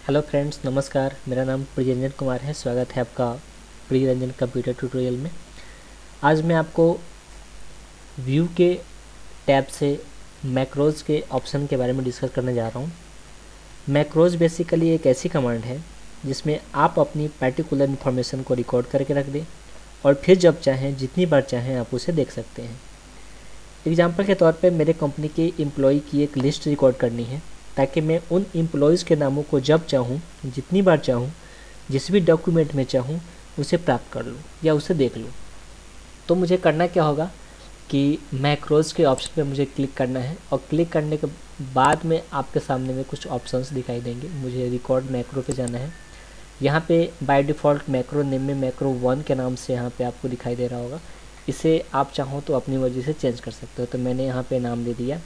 Hello friends, नमस्कार। मेरा नाम प्रियरंजन कुमार है। स्वागत है आपका प्रियरंजन कंप्यूटर ट्यूटोरियल में। आज मैं आपको व्यू के टैब से मैक्रोज़ के ऑप्शन के बारे में डिस्कस करने जा रहा हूँ। मैक्रोज़ बेसिकली एक ऐसी कमांड है जिसमें आप अपनी पर्टिकुलर इन्फॉर्मेशन को रिकॉर्ड करके रख दें और फिर जब चाहें, जितनी बार चाहें, आप उसे देख सकते हैं। एग्जाम्पल के तौर पे मेरे कंपनी के एम्प्लॉय की एक लिस्ट रिकॉर्ड करनी है ताकि मैं उन एम्प्लॉयज़ के नामों को जब चाहूँ, जितनी बार चाहूँ, जिस भी डॉक्यूमेंट में चाहूँ उसे प्राप्त कर लूँ या उसे देख लूँ। तो मुझे करना क्या होगा कि मैक्रोज़ के ऑप्शन पे मुझे क्लिक करना है और क्लिक करने के बाद में आपके सामने में कुछ ऑप्शंस दिखाई देंगे। मुझे रिकॉर्ड मैक्रो पे जाना है। यहाँ पे बाय डिफ़ॉल्ट मैक्रो नेम में मैक्रो 1 के नाम से यहाँ पे आपको दिखाई दे रहा होगा। इसे आप चाहो तो अपनी मर्जी से चेंज कर सकते हो। तो मैंने यहाँ पे नाम दे दिया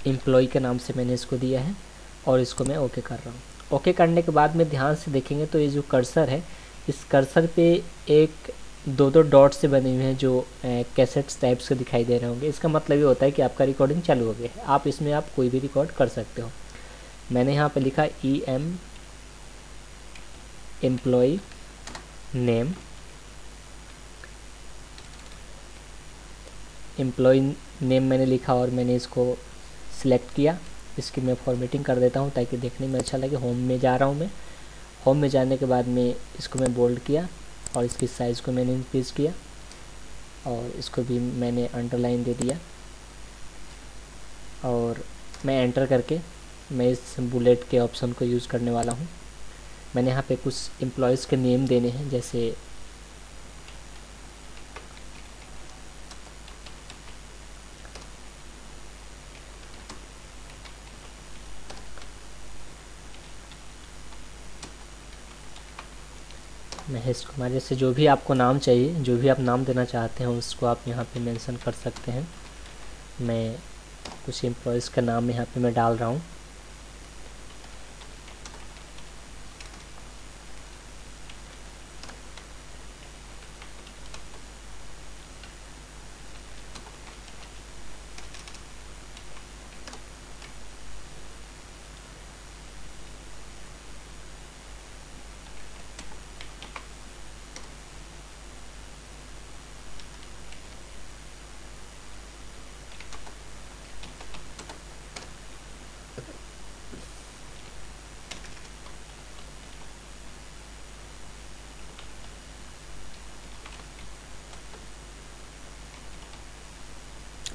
एम्प्लॉय के नाम से मैंने इसको दिया है और इसको मैं ओके कर रहा हूँ। ओके करने के बाद में ध्यान से देखेंगे तो ये जो कर्सर है, इस कर्सर पे एक दो डॉट से बने हुए हैं जो कैसेट्स टाइप्स के दिखाई दे रहे होंगे। इसका मतलब ये होता है कि आपका रिकॉर्डिंग चालू हो गया है। आप इसमें आप कोई भी रिकॉर्ड कर सकते हो। मैंने यहाँ पे लिखा एम्प्लॉय नेम, एम्प्लॉय नेम मैंने लिखा और मैंने इसको सिलेक्ट किया। इसकी मैं फॉर्मेटिंग कर देता हूँ ताकि देखने में अच्छा लगे। होम में जा रहा हूँ मैं। होम में जाने के बाद में इसको मैं बोल्ड किया और इसकी साइज़ को मैंने इंक्रीज़ किया और इसको भी मैंने अंडरलाइन दे दिया और मैं एंटर करके मैं इस बुलेट के ऑप्शन को यूज़ करने वाला हूँ। मैंने यहाँ पे कुछ एम्प्लॉयज़ के नेम देने हैं, जैसे महेश कुमार। जैसे जो भी आपको नाम चाहिए, जो भी आप नाम देना चाहते हैं उसको आप यहाँ पे मेंशन कर सकते हैं। मैं कुछ एम्प्लॉयज़ का नाम यहाँ पे मैं डाल रहा हूँ।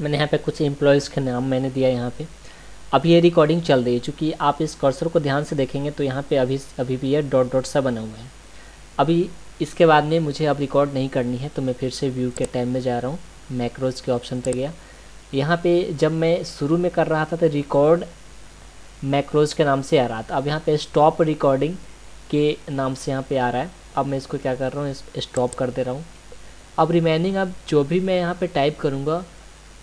मैंने यहाँ पे कुछ एम्प्लॉयज़ के नाम मैंने दिया यहाँ पे। अब ये रिकॉर्डिंग चल रही है। चूँकि आप इस कर्सर को ध्यान से देखेंगे तो यहाँ पे अभी भी ये डॉट डॉट सा बना हुआ है। अभी इसके बाद में मुझे अब रिकॉर्ड नहीं करनी है तो मैं फिर से व्यू के टैब में जा रहा हूँ। मैक्रोज़ के ऑप्शन पे गया। यहाँ पे जब मैं शुरू में कर रहा था तो रिकॉर्ड मैक्रोज़ के नाम से आ रहा था। अब यहाँ पे स्टॉप रिकॉर्डिंग के नाम से यहाँ पे आ रहा है। अब मैं इसको क्या कर रहा हूँ, स्टॉप कर दे रहा हूँ। अब रिमेनिंग अब जो भी मैं यहाँ पे टाइप करूँगा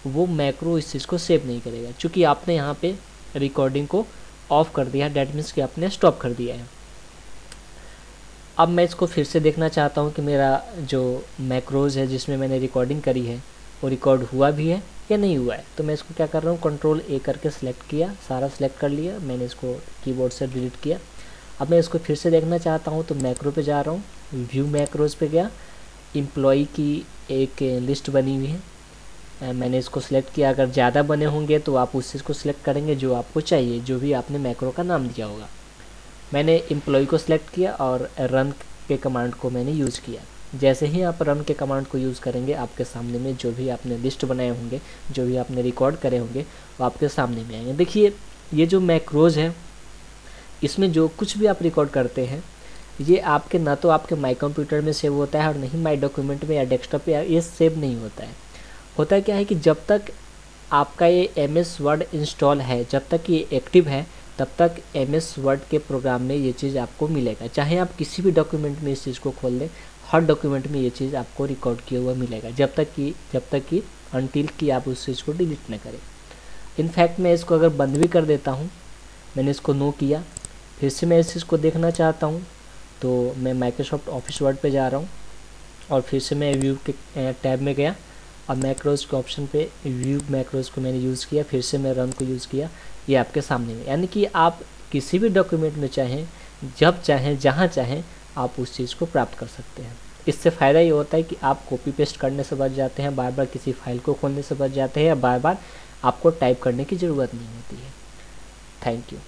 वो मैक्रो इस चीज़ को सेव नहीं करेगा, क्योंकि आपने यहाँ पे रिकॉर्डिंग को ऑफ कर दिया है। डेट मीन्स कि आपने स्टॉप कर दिया है। अब मैं इसको फिर से देखना चाहता हूँ कि मेरा जो मैक्रोज़ है जिसमें मैंने रिकॉर्डिंग करी है वो रिकॉर्ड हुआ भी है या नहीं हुआ है। तो मैं इसको क्या कर रहा हूँ, कंट्रोल ए करके सिलेक्ट किया, सारा सिलेक्ट कर लिया। मैंने इसको कीबोर्ड से डिलीट किया। अब मैं इसको फिर से देखना चाहता हूँ तो मैक्रो पे जा रहा हूँ, व्यू मैक्रोज़ पे गया। एम्प्लॉय की एक लिस्ट बनी हुई है, मैंने इसको सिलेक्ट किया। अगर ज़्यादा बने होंगे तो आप उस चीज़ को सिलेक्ट करेंगे जो आपको चाहिए, जो भी आपने मैक्रो का नाम दिया होगा। मैंने एम्प्लॉय को सिलेक्ट किया और रन के कमांड को मैंने यूज़ किया। जैसे ही आप रन के कमांड को यूज़ करेंगे आपके सामने में जो भी आपने लिस्ट बनाए होंगे, जो भी आपने रिकॉर्ड करे होंगे वो आपके सामने में आएंगे। देखिए, ये जो मैक्रोज़ है इसमें जो कुछ भी आप रिकॉर्ड करते हैं ये आपके ना तो आपके माई कंप्यूटर में सेव होता है और नहीं माई डॉक्यूमेंट में या डेस्कटॉप पे ये सेव नहीं होता है। होता क्या है कि जब तक आपका ये एमएस वर्ड इंस्टॉल है, जब तक ये एक्टिव है, तब तक एमएस वर्ड के प्रोग्राम में ये चीज़ आपको मिलेगा। चाहे आप किसी भी डॉक्यूमेंट में इस चीज़ को खोल लें, हर डॉक्यूमेंट में ये चीज़ आपको रिकॉर्ड किया हुआ मिलेगा, जब तक कि अनटिल कि आप उस चीज़ को डिलीट न करें। इनफैक्ट मैं इसको अगर बंद भी कर देता हूँ, मैंने इसको नो किया, फिर से मैं इस चीज़ को देखना चाहता हूँ तो मैं माइक्रोसॉफ्ट ऑफिस वर्ड पे जा रहा हूँ और फिर से मैं व्यू के टैब में गया और मैक्रोज के ऑप्शन पे व्यू मैक्रोज को मैंने यूज़ किया, फिर से मैं रन को यूज़ किया, ये आपके सामने है। यानी कि आप किसी भी डॉक्यूमेंट में चाहें, जब चाहें, जहाँ चाहें आप उस चीज़ को प्राप्त कर सकते हैं। इससे फ़ायदा ये होता है कि आप कॉपी पेस्ट करने से बच जाते हैं, बार बार किसी फाइल को खोलने से बच जाते हैं, या बार बार आपको टाइप करने की ज़रूरत नहीं होती है। Thank you.